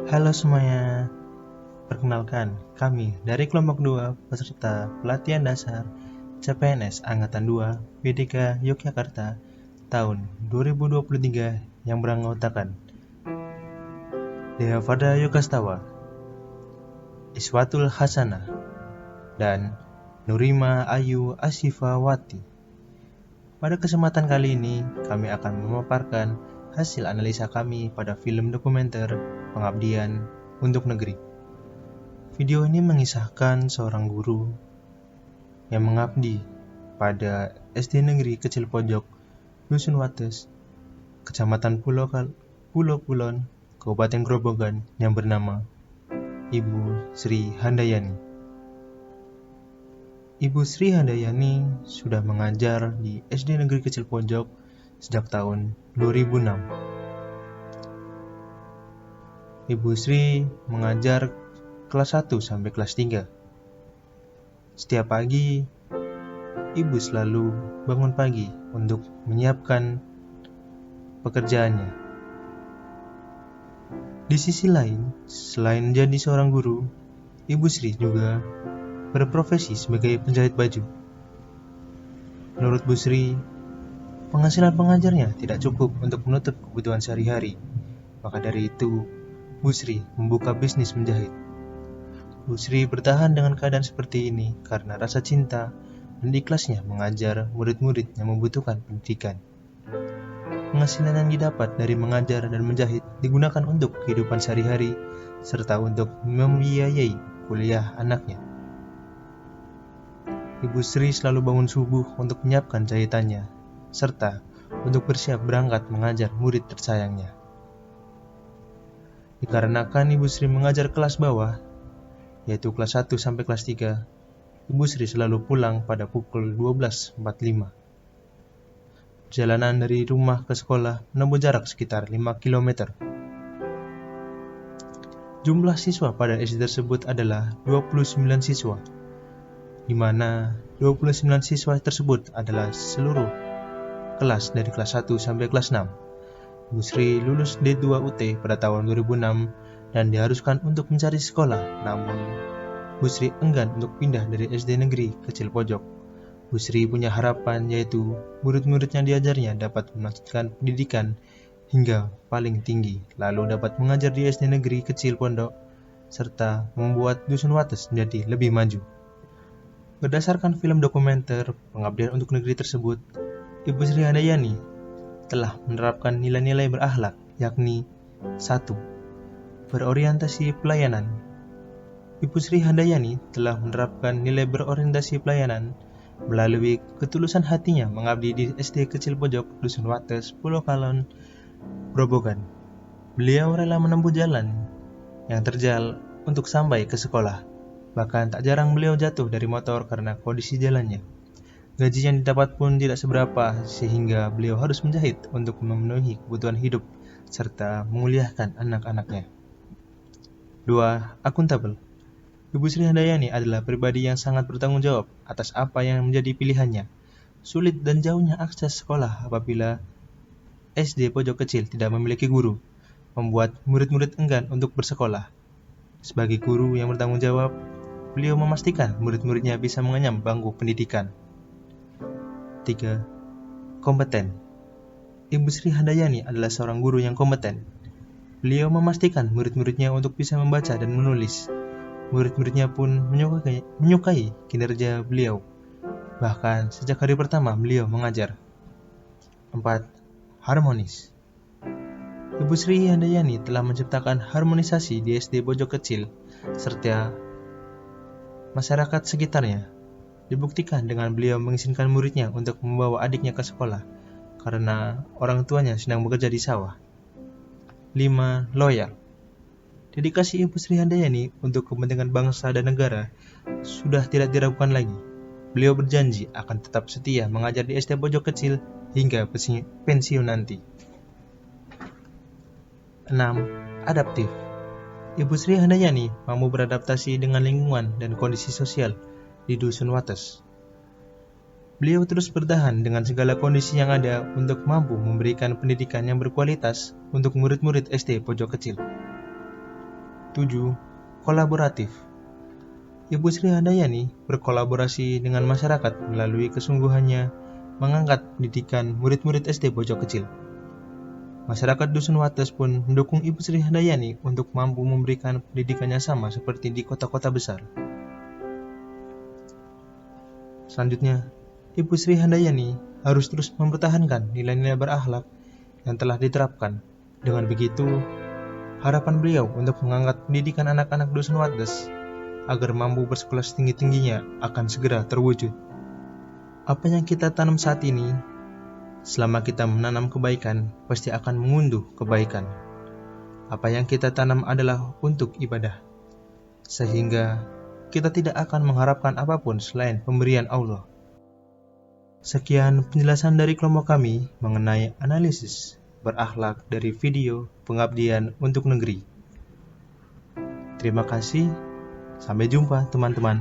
Halo semuanya, perkenalkan kami dari kelompok 2 peserta pelatihan dasar CPNS Angkatan 2 PDK Yogyakarta tahun 2023 yang beranggotakan Dea Farda Yogastawa, Iswatul Hasanah, dan Nurima Ayu Asifawati. Pada kesempatan kali ini, kami akan memaparkan hasil analisa kami pada film dokumenter Pengabdian untuk Negeri. Video ini mengisahkan seorang guru yang mengabdi pada SD Negeri Kecil Pojok, Dusun Wates, Kecamatan Pulau Kulon, Kabupaten Grobogan yang bernama Ibu Sri Handayani. Ibu Sri Handayani sudah mengajar di SD Negeri Kecil Pojok sejak tahun 2006. Ibu Sri mengajar kelas 1 sampai kelas 3. Setiap pagi, ibu selalu bangun pagi untuk menyiapkan pekerjaannya. Di sisi lain, selain menjadi seorang guru, Ibu Sri juga berprofesi sebagai penjahit baju. Menurut Bu Sri, penghasilan pengajarnya tidak cukup untuk menutup kebutuhan sehari-hari. Maka dari itu, Bu Sri membuka bisnis menjahit. Bu Sri bertahan dengan keadaan seperti ini karena rasa cinta dan ikhlasnya mengajar murid-murid yang membutuhkan pendidikan. Penghasilan yang didapat dari mengajar dan menjahit digunakan untuk kehidupan sehari-hari serta untuk membiayai kuliah anaknya. Ibu Sri selalu bangun subuh untuk menyiapkan jahitannya, serta untuk bersiap berangkat mengajar murid tersayangnya. Dikarenakan Ibu Sri mengajar kelas bawah, yaitu kelas 1 sampai kelas 3, Ibu Sri selalu pulang pada pukul 12.45. Perjalanan dari rumah ke sekolah menempuh jarak sekitar 5 km. Jumlah siswa pada SD tersebut adalah 29 siswa, di mana 29 siswa tersebut adalah seluruh kelas dari kelas 1 sampai kelas 6. Bu Sri lulus D2 UT pada tahun 2006 dan diharuskan untuk mencari sekolah, namun Bu Sri enggan untuk pindah dari SD Negeri Kecil Pojok. Bu Sri punya harapan yaitu murid-murid yang diajarnya dapat melanjutkan pendidikan hingga paling tinggi, lalu dapat mengajar di SD Negeri Kecil Pondok, serta membuat Dusun Wates menjadi lebih maju. Berdasarkan film dokumenter Pengabdian untuk Negeri tersebut, Ibu Sri Handayani telah menerapkan nilai-nilai berakhlak, yakni 1. Berorientasi pelayanan. Ibu Sri Handayani telah menerapkan nilai berorientasi pelayanan melalui ketulusan hatinya mengabdi di SD Kecil Pojok, Dusun Wates, Pulau Kalon, Grobogan. Beliau rela menempuh jalan yang terjal untuk sampai ke sekolah. Bahkan tak jarang beliau jatuh dari motor karena kondisi jalannya. Gaji yang didapat pun tidak seberapa, sehingga beliau harus menjahit untuk memenuhi kebutuhan hidup serta menguliahkan anak-anaknya. 2. Akuntabel. Ibu Sri Handayani adalah pribadi yang sangat bertanggung jawab atas apa yang menjadi pilihannya. Sulit dan jauhnya akses sekolah apabila SD pojok kecil tidak memiliki guru, membuat murid-murid enggan untuk bersekolah. Sebagai guru yang bertanggung jawab, beliau memastikan murid-muridnya bisa mengenyam bangku pendidikan. 3. Kompeten. Ibu Sri Handayani adalah seorang guru yang kompeten. Beliau memastikan murid-muridnya untuk bisa membaca dan menulis. Murid-muridnya pun menyukai kinerja beliau. Bahkan sejak hari pertama beliau mengajar. 4. Harmonis. Ibu Sri Handayani telah menciptakan harmonisasi di SD pojok kecil serta masyarakat sekitarnya. Dibuktikan dengan beliau mengizinkan muridnya untuk membawa adiknya ke sekolah karena orang tuanya sedang bekerja di sawah. 5. Loyal. Dedikasi Ibu Sri Handayani untuk kepentingan bangsa dan negara sudah tidak diragukan lagi. Beliau berjanji akan tetap setia mengajar di SD pojok kecil hingga pensiun nanti. 6. Adaptif. Ibu Sri Handayani mampu beradaptasi dengan lingkungan dan kondisi sosial di Dusun Wates. Beliau terus bertahan dengan segala kondisi yang ada untuk mampu memberikan pendidikan yang berkualitas untuk murid-murid SD pojok kecil. 7. Kolaboratif. Ibu Sri Handayani berkolaborasi dengan masyarakat melalui kesungguhannya mengangkat pendidikan murid-murid SD pojok kecil. Masyarakat Dusun Wates pun mendukung Ibu Sri Handayani untuk mampu memberikan pendidikan yang sama seperti di kota-kota besar. Selanjutnya, Ibu Sri Handayani harus terus mempertahankan nilai-nilai berakhlak yang telah diterapkan. Dengan begitu, harapan beliau untuk mengangkat pendidikan anak-anak Dusun Wates agar mampu bersekolah setinggi-tingginya akan segera terwujud. Apa yang kita tanam saat ini, selama kita menanam kebaikan, pasti akan mengunduh kebaikan. Apa yang kita tanam adalah untuk ibadah, sehingga kita tidak akan mengharapkan apapun selain pemberian Allah. Sekian penjelasan dari kelompok kami mengenai analisis berakhlak dari video Pengabdian untuk Negeri. Terima kasih, sampai jumpa teman-teman.